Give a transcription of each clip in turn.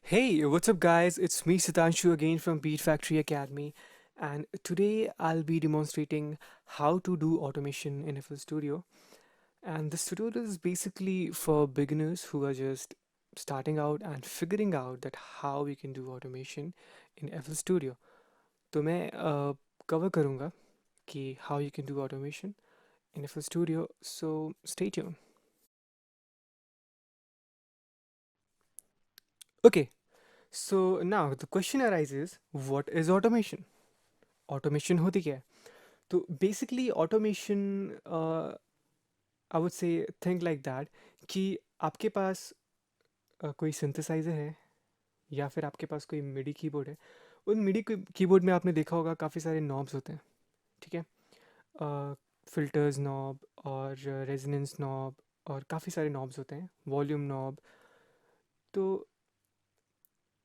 Hey, what's up, guys? It's me, Sitanshu, again from Beat Factory Academy, and today I'll be demonstrating how to do automation in FL Studio. And this tutorial is basically for beginners who are just starting out and figuring out that how we can do automation in FL Studio. तो मैं cover करूँगा कि how you can do automation in FL Studio. So stay tuned. Okay, so now the question arises, what is automation? Automation होती क्या है? तो basically automation I would say think like that कि आपके पास कोई सिंथेसाइज़र है या फिर आपके पास कोई मिडी कीबोर्ड है। उन मिडी कीबोर्ड में आपने देखा होगा काफ़ी सारे नॉब्स होते हैं, ठीक है? फिल्टर्स नॉब और रेजोनेंस नॉब और काफ़ी सारे नॉब्स होते हैं, वॉल्यूम नॉब। तो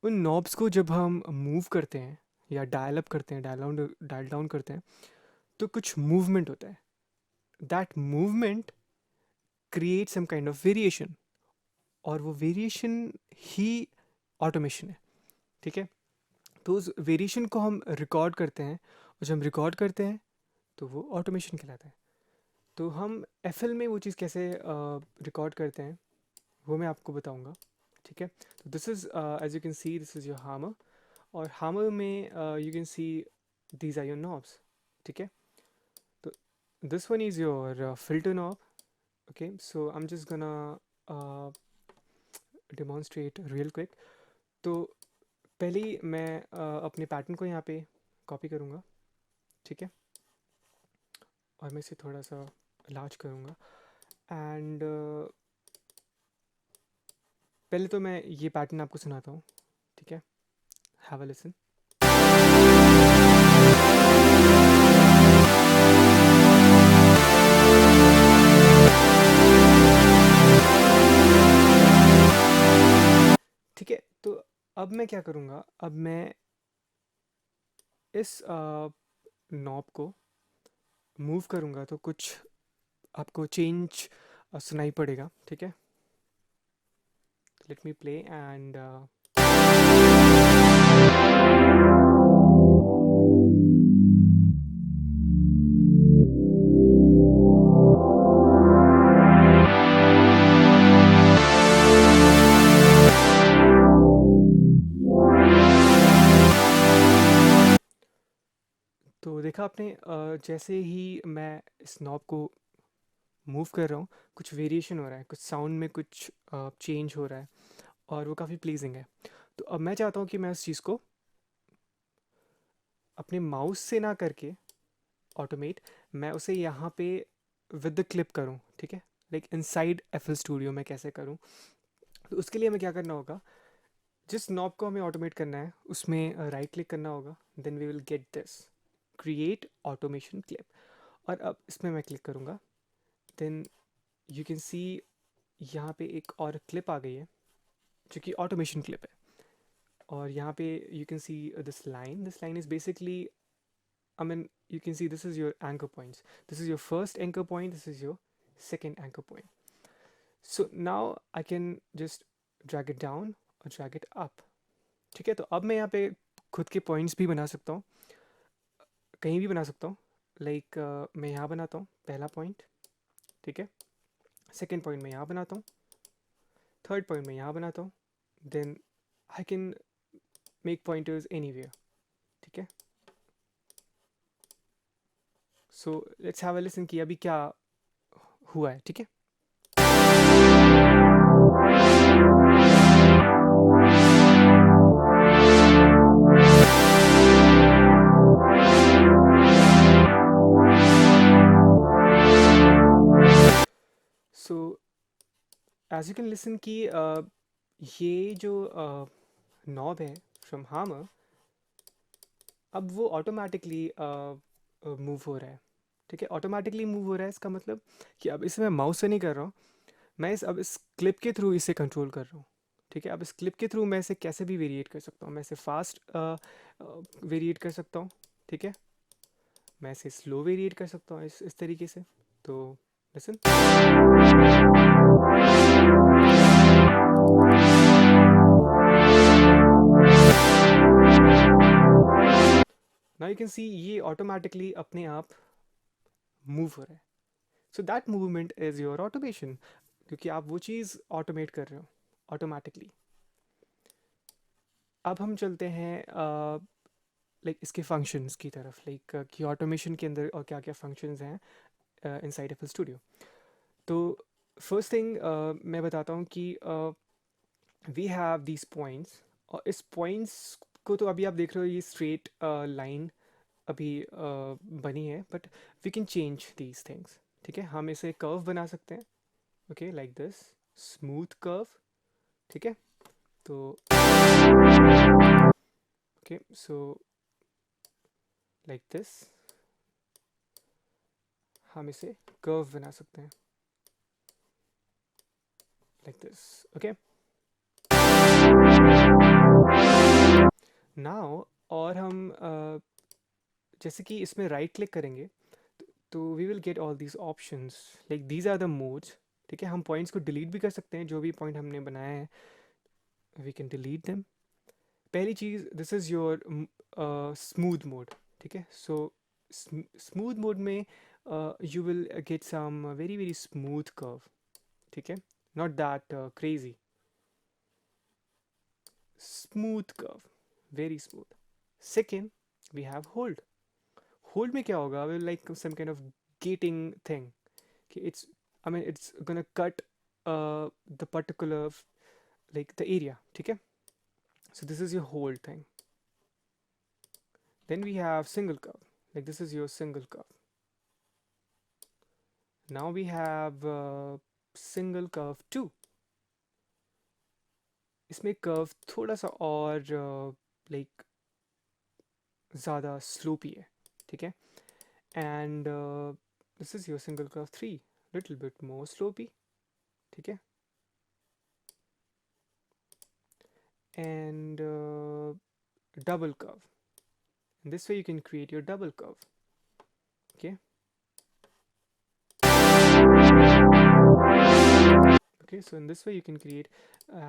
उन नॉब्स को जब हम मूव करते हैं या डायल अप करते हैं, डायल डाउन करते हैं, तो कुछ मूवमेंट होता है। That movement create some kind of variation, और वो वेरिएशन ही ऑटोमेशन है, ठीक है? तो उस वेरिएशन को हम रिकॉर्ड करते हैं, और जब हम रिकॉर्ड करते हैं तो वो ऑटोमेशन कहलाता है। तो हम एफएल में वो चीज़ कैसे रिकॉर्ड करते हैं वो मैं आपको बताऊंगा, ठीक है? तो this is as you can see, this is your hammer, और हामर में you can see these are your knobs, ठीक है? तो this one is your filter knob. Okay, so I am just gonna demonstrate real quick. तो पहले ही मैं अपने pattern को यहाँ पे कॉपी करूँगा, ठीक है? और मैं इसे थोड़ा सा लार्ज करूँगा, एंड पहले तो मैं ये पैटर्न आपको सुनाता हूँ, ठीक है? Have a listen. ठीक है, तो अब मैं क्या करूँगा, अब मैं इस नॉब को मूव करूँगा तो कुछ आपको चेंज सुनाई पड़ेगा, ठीक है? लेट मी प्ले एंड तो देखा आपने, जैसे ही मैं इस नॉब को मूव कर रहा हूँ कुछ वेरिएशन हो रहा है, कुछ साउंड में कुछ चेंज हो रहा है, और वो काफ़ी प्लीजिंग है। तो अब मैं चाहता हूँ कि मैं उस चीज़ को अपने माउस से ना करके ऑटोमेट, मैं उसे यहाँ पे विद द क्लिप करूँ, ठीक है? लाइक इनसाइड एफएल स्टूडियो में कैसे करूँ? तो उसके लिए हमें क्या करना होगा, जिस नॉब को हमें ऑटोमेट करना है उसमें राइट क्लिक करना होगा, then we will get this create automation clip, और अब इसमें मैं क्लिक करूँगा, देन यू कैन सी यहाँ पे एक और क्लिप आ गई है जो कि ऑटोमेशन क्लिप है। और यहाँ पे you can see this line is basically, I mean, you can see this is your anchor points. This is your first anchor point. This is your second anchor point. So now I can just drag it down or drag it up. ठीक है, तो अब मैं यहाँ पे खुद के points भी बना सकता हूँ, कहीं भी बना सकता हूँ। लाइक मैं यहाँ बनाता हूँ पहला पॉइंट, ठीक है? सेकेंड पॉइंट मैं यहाँ बनाता हूँ, थर्ड पॉइंट मैं यहाँ बनाता हूँ, then I can make pointers anywhere, ठीक है? So let's have a listen कि अभी क्या हुआ है, ठीक है? So as you can listen कि ये जो नॉब है फ्रॉम हामर, अब वो ऑटोमेटिकली मूव हो रहा है, ठीक है? ऑटोमेटिकली मूव हो रहा है, इसका मतलब कि अब इसे मैं माउस से नहीं कर रहा हूँ, मैं अब इस क्लिप के थ्रू इसे कंट्रोल कर रहा हूँ, ठीक है? अब इस क्लिप के थ्रू मैं इसे कैसे भी वेरिएट कर सकता हूँ, मैं इसे फास्ट वेरिएट कर सकता हूँ, ठीक है? मैं इसे स्लो वेरिएट कर सकता हूँ इस तरीके से। तो लिसन, यू कैन सी ये ऑटोमेटिकली अपने आप मूव हो रहा है. So that movement is your automation, क्योंकि आप वो चीज़ ऑटोमेट कर रहे हो ऑटोमेटिकली. अब हम चलते हैं लाइक इसके फंक्शंस की तरफ, लाइक कि ऑटोमेशन के अंदर और क्या क्या फंक्शंस हैं इनसाइड एफ एल स्टूडियो. तो फर्स्ट थिंग मैं बताता हूँ कि वी हैव दीज पॉइंट्स, और इस पॉइंट्स को तो अभी आप देख रहे हो ये स्ट्रेट लाइन अभी बनी है, but we can change these things. ठीक है, हम इसे कर्व बना सकते हैं. Okay, like this smooth curve. ठीक है, तो ओके, सो लाइक दिस हम इसे कर्व बना सकते हैं लाइक दिस. ओके, नाउ और हम जैसे कि इसमें राइट क्लिक करेंगे तो we will get all these options, like these are the modes. ठीक है, हम पॉइंट्स को डिलीट भी कर सकते हैं, जो भी पॉइंट हमने बनाया है वी कैन डिलीट देम. पहली चीज़, this is your smooth mode. ठीक है, सो स्मूथ मोड में you will get some very very smooth curve. ठीक है, not that crazy, smooth curve, very smooth. Second, we have hold. Hold में क्या होगा, will like some kind of gating thing. Okay, it's gonna cut the particular like the area. ठीक है, so this is your whole thing. Then we have single curve, like this is your single curve. Now we have single curve 2. इसमें curve थोड़ा सा और like ज़्यादा sloppy है. ठीक है, and this is your single curve 3, little bit more sloppy. ठीक है, and double curve. And this way you can create your double curve. Okay, okay, so in this way you can create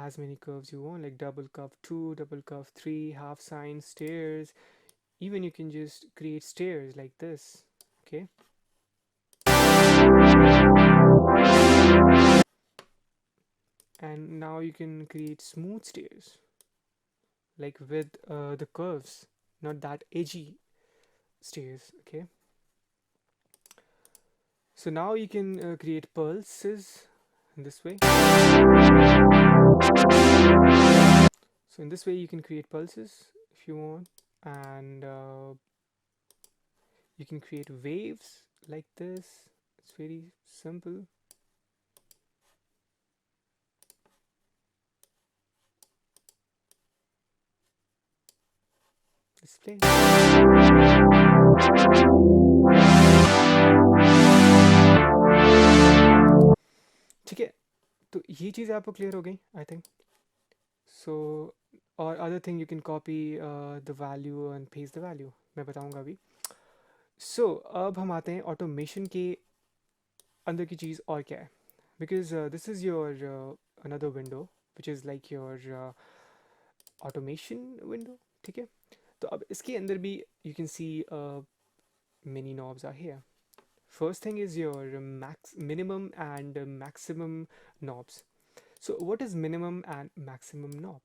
as many curves you want, like double curve 2, double curve 3, half sine, stairs. Even you can just create stairs like this. Okay, and now you can create smooth stairs, like with the curves, not that edgy stairs. Okay, so now you can create pulses in this way. So in this way you can create pulses if you want, and you can create waves like this. It's very simple. Display. ठीक है, तो ये चीज़ आपको clear हो गई आई think. So और other thing you can copy the value and paste the value, मैं बताऊंगा अभी. सो अब हम आते हैं ऑटोमेशन के अंदर की चीज़ और क्या है, because this is your another window which is like your automation window. ठीक है, तो अब इसके अंदर भी you can C many knobs are here. First thing is your minimum and maximum knobs. So what is minimum and maximum knob?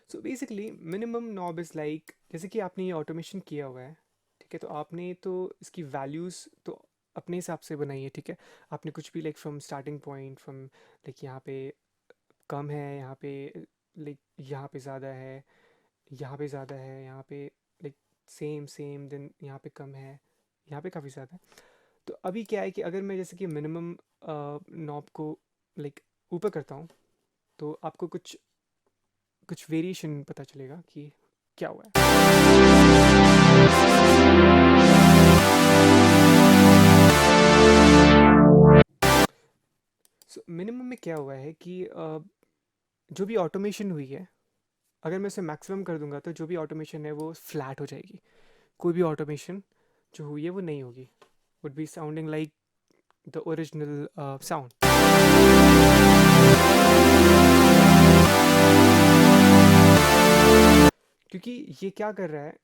So basically minimum knob is like, जैसे कि आपने ये ऑटोमेशन किया हुआ है. ठीक है, तो आपने तो इसकी वैल्यूज़ तो अपने हिसाब से बनाई है. ठीक है, आपने कुछ भी like from starting point from like यहाँ पे कम है, यहाँ पे लाइक यहाँ पे ज़्यादा है, यहाँ पे ज़्यादा है, यहाँ पे लाइक सेम सेम, देन यहाँ पे कम है, यहाँ पे काफ़ी ज़्यादा है. तो अभी क्या है कि अगर मैं जैसे कि मिनिमम नॉब को लाइक ऊपर करता हूँ तो आपको कुछ कुछ वेरिएशन पता चलेगा कि क्या हुआ है. सो मिनिमम में क्या हुआ है कि जो भी ऑटोमेशन हुई है, अगर मैं इसे मैक्सिमम कर दूंगा तो जो भी ऑटोमेशन है वो फ्लैट हो जाएगी. कोई भी ऑटोमेशन जो हुई है वो नहीं होगी, would be sounding like the original sound. क्योंकि ये क्या कर रहा है,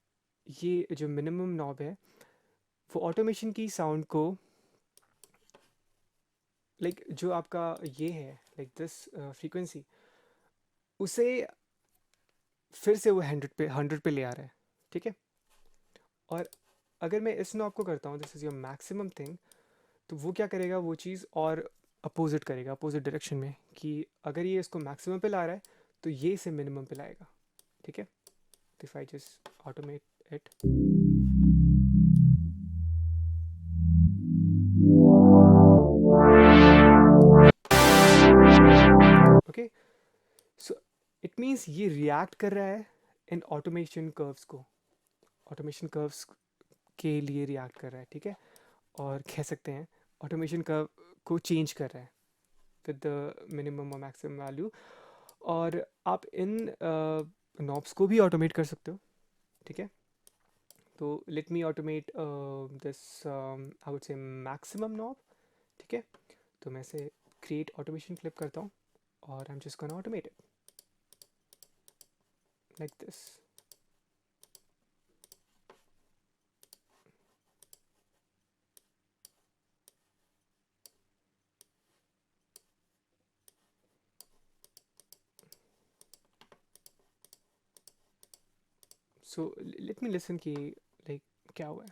ये जो मिनिमम नॉब है वो ऑटोमेशन की साउंड को लाइक जो आपका ये है लाइक दिस फ्रीक्वेंसी उसे फिर से वो 100 पे ले आ रहा है, ठीक है। और अगर मैं इस नॉब को करता हूँ this is your maximum thing, तो वो क्या करेगा, वो चीज़ और अपोजिट करेगा, अपोजिट डायरेक्शन में, कि अगर ये इसको मैक्सिमम पे ला रहा है तो ये इसे मिनिमम पे लाएगा, ठीक है। तो if I just automate it, okay, so it means ये रिएक्ट कर रहा है इन ऑटोमेशन कर्व्स को, ऑटोमेशन कर्व्स के लिए रिएक्ट कर रहा है, ठीक है। और कह सकते हैं ऑटोमेशन कर्व को चेंज कर रहा है विद द मिनिमम और मैक्सिमम वैल्यू। और आप इन नॉब्स को भी ऑटोमेट कर सकते हो, ठीक है। तो let me automate this I would say maximum knob, ठीक है। तो मैं इसे क्रिएट ऑटोमेशन क्लिप करता हूँ और आई am just gonna automate it like this. So let me listen कि लाइक क्या हुआ है।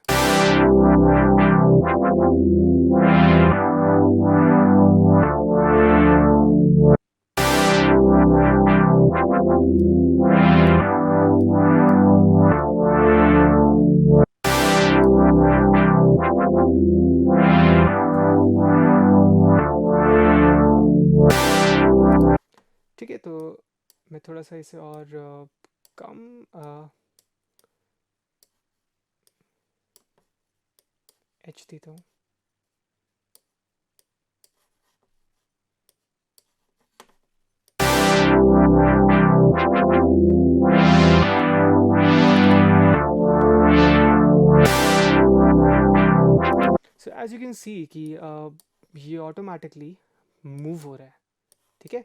ठीक है, तो मैं थोड़ा सा इसे और कम एच देता हूँ। So as you can see कि ये ऑटोमेटिकली मूव हो रहा है, ठीक है।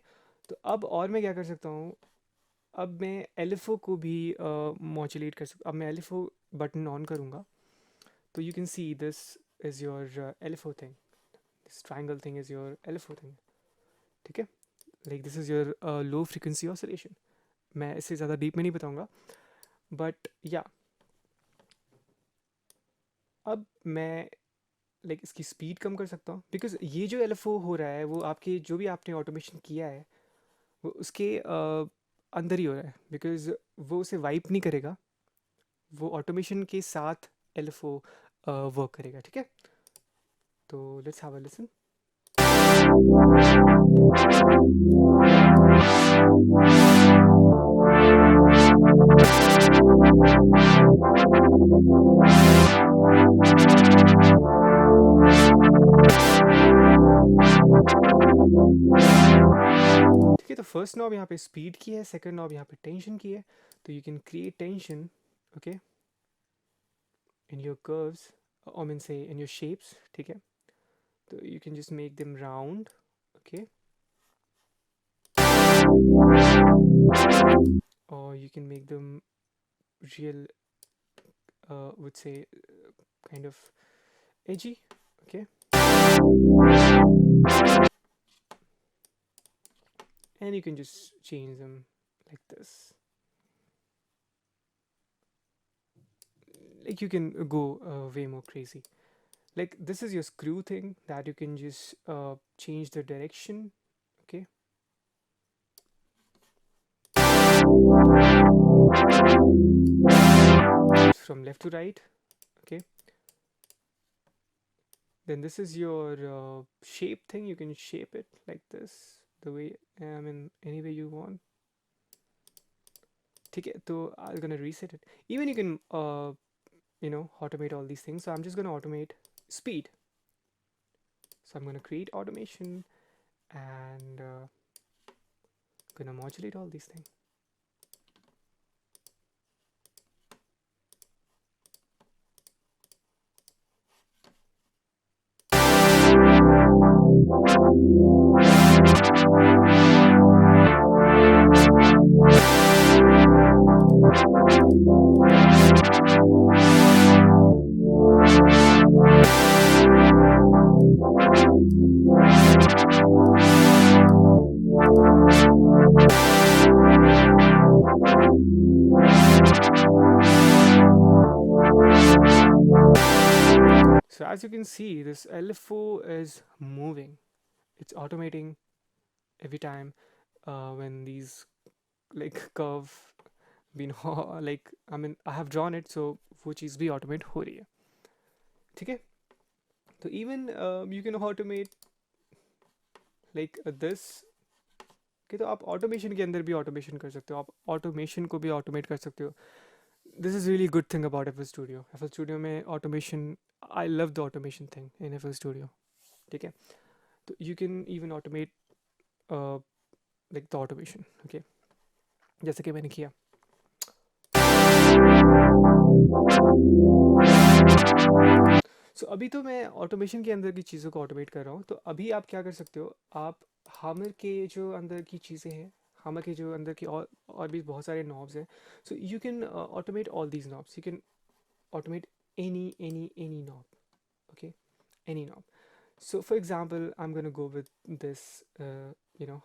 तो अब और मैं क्या कर सकता हूँ, अब मैं एलिफो को भी मॉड्यूलेट कर सकता, अब मैं एलिफो बटन ऑन करूँगा तो you can see this is your LFO thing, this triangle thing is your LFO thing, ठीक है। Like this is your low frequency oscillation. मैं इससे ज़्यादा डीप में नहीं बताऊँगा, बट या अब मैं लाइक इसकी स्पीड कम कर सकता हूँ, बिकॉज ये जो एलिफो हो रहा है वो आपके जो भी आपने ऑटोमेशन किया है वो उसके अंदर ही हो रहा है, बिकॉज वो उसे वाइप नहीं करेगा, वो ऑटोमेशन के साथ एलिफो वर्क करेगा, ठीक है। तो लेट्स हैव अ लिसन। ठीक है, तो फर्स्ट नॉब यहाँ पे स्पीड की है, सेकंड नॉब यहाँ पे टेंशन की है। तो you can create tension, okay, in your curves, और मीन से इन योर शेप्स, ठीक है। तो you can just make them round, okay, or you can make them real, would say kind of edgy, okay, and you can just change them like this, like you can go way more crazy. Like this is your screw thing that you can just change the direction, okay. From left to right, okay. Then this is your shape thing, you can shape it like this, the way, I mean any way you want, ठीक है। तो I'm gonna reset it. Even you can automate all these things. So I'm just gonna automate speed. So I'm gonna create automation and gonna modulate all these things. as you can see, this LFO is moving. It's automating every time when these like curve been like I mean I have drawn it, so वो चीज़ भी automate हो रही है. ठीक है. तो even you can automate like this. कि तो आप ऑटोमेशन के अंदर भी ऑटोमेशन कर सकते हो, आप ऑटोमेशन को भी ऑटोमेट कर सकते हो. This is really good thing about F studio. F studio में automation, I love the automation thing in F studio. ठीक है. तो you can even automate like the automation. Okay, जैसे कि मैंने किया. सो अभी तो मैं ऑटोमेशन के अंदर की चीज़ों को ऑटोमेट कर रहा हूँ. तो अभी आप क्या कर सकते हो, आप हामर के जो अंदर की चीज़ें हैं, हामर के जो अंदर की और भी बहुत सारे नॉब्स हैं. So you can automate all these knobs. You can automate any knob. Okay, any knob. So for example, I'm gonna go with this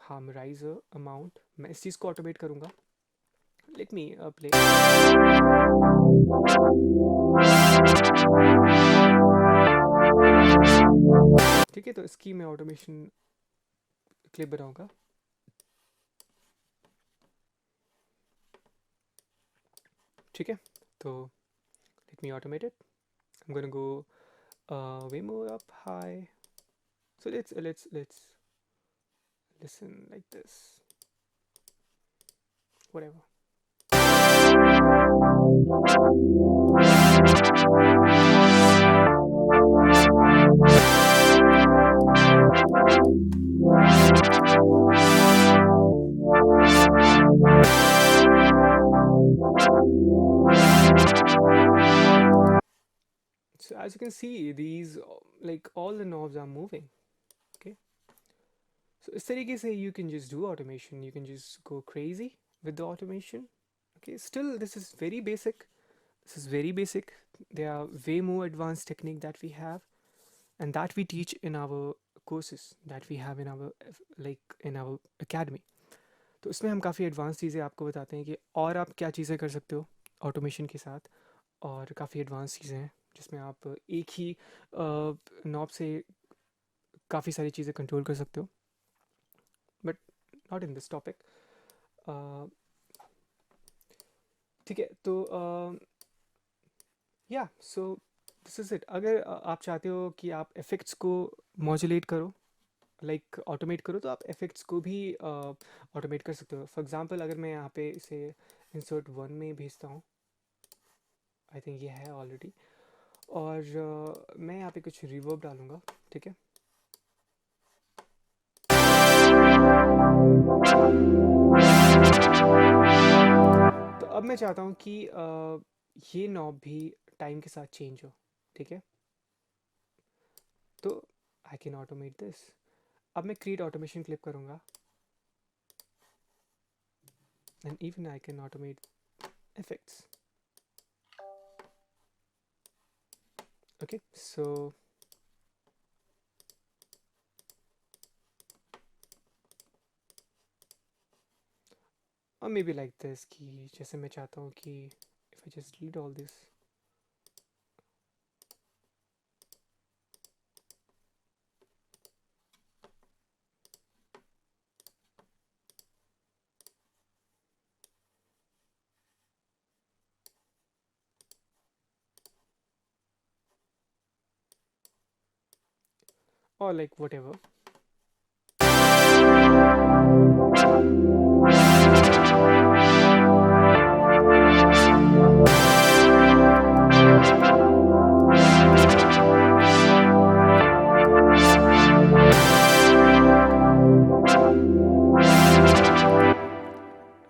harmonizer amount. मैं इस चीज़ को automate करूँगा. Let me play. ठीक है, तो इसकी मैं automation क्लिप बनाऊँगा. ठीक है, तो let me automate it. I'm gonna go way more up high. So let's listen like this. Whatever. So as you can see, these like all the knobs are moving. Okay, so इस तरीके से you can just do automation. You can just go crazy with the automation. Okay, still this is very basic. This is very basic. There are way more advanced technique that we have, and that we teach in our courses that we have in our in our academy. तो इसमें हम काफ़ी advance चीज़ें आपको बताते हैं कि और आप क्या चीज़ें कर सकते हो ऑटोमेशन के साथ. और काफ़ी एडवांस चीज़ें हैं जिसमें आप एक ही नॉब से काफ़ी सारी चीज़ें कंट्रोल कर सकते हो. But not in this topic. ठीक है, तो या सो दिस इज़ इट. अगर आप चाहते हो कि आप इफ़ेक्ट्स को मॉड्यूलेट करो, लाइक ऑटोमेट करो, तो आप इफ़ेक्ट्स को भी ऑटोमेट कर सकते हो. फॉर एग्जांपल, अगर मैं यहाँ पे इसे इंसर्ट 1 में भेजता हूँ, आई थिंक ये है ऑलरेडी, और मैं यहाँ पे कुछ रिवर्ब डालूँगा. ठीक है, तो अब मैं चाहता हूँ कि ये नॉब भी टाइम के साथ चेंज हो. ठीक है, तो आई कैन ऑटोमेट दिस. अब मैं क्रिएट ऑटोमेशन क्लिप करूँगा, and even I can automate effects. Okay, so और मे बी लाइक दिस, कि जैसे मैं चाहता हूँ कि if I just delete all this. or like whatever.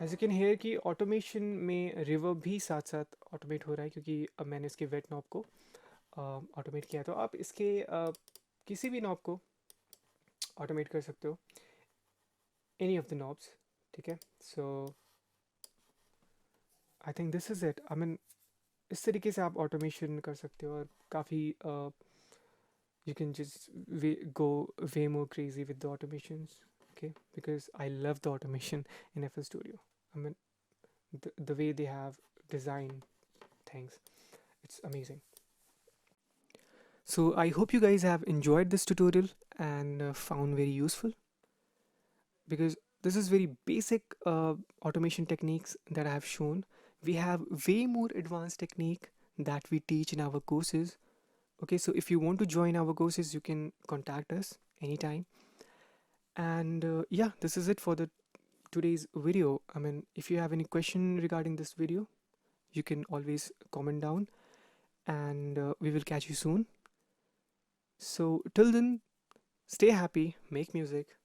As you can hear कि ऑटोमेशन में रिवर्ब भी साथ साथ ऑटोमेट हो रहा है, क्योंकि अब मैंने इसके वेट नॉब को ऑटोमेट किया. तो आप इसके किसी भी नॉब को ऑटोमेट कर सकते हो, एनी ऑफ द नॉब्स. ठीक है, so I think this is it. I mean इस तरीके से आप ऑटोमेशन कर सकते हो, और काफ़ी you can just go way more crazy with the automations. Okay, because I love the automation in FL Studio. I mean the way they have designed things, it's amazing. So I hope you guys have enjoyed this tutorial and found very useful, because this is very basic automation techniques that I have shown. We have way more advanced technique that we teach in our courses. Okay, so if you want to join our courses, you can contact us anytime. And yeah, this is it for the today's video. I mean, if you have any question regarding this video, you can always comment down, and we will catch you soon. So till then, stay happy, make music.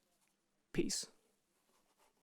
Peace.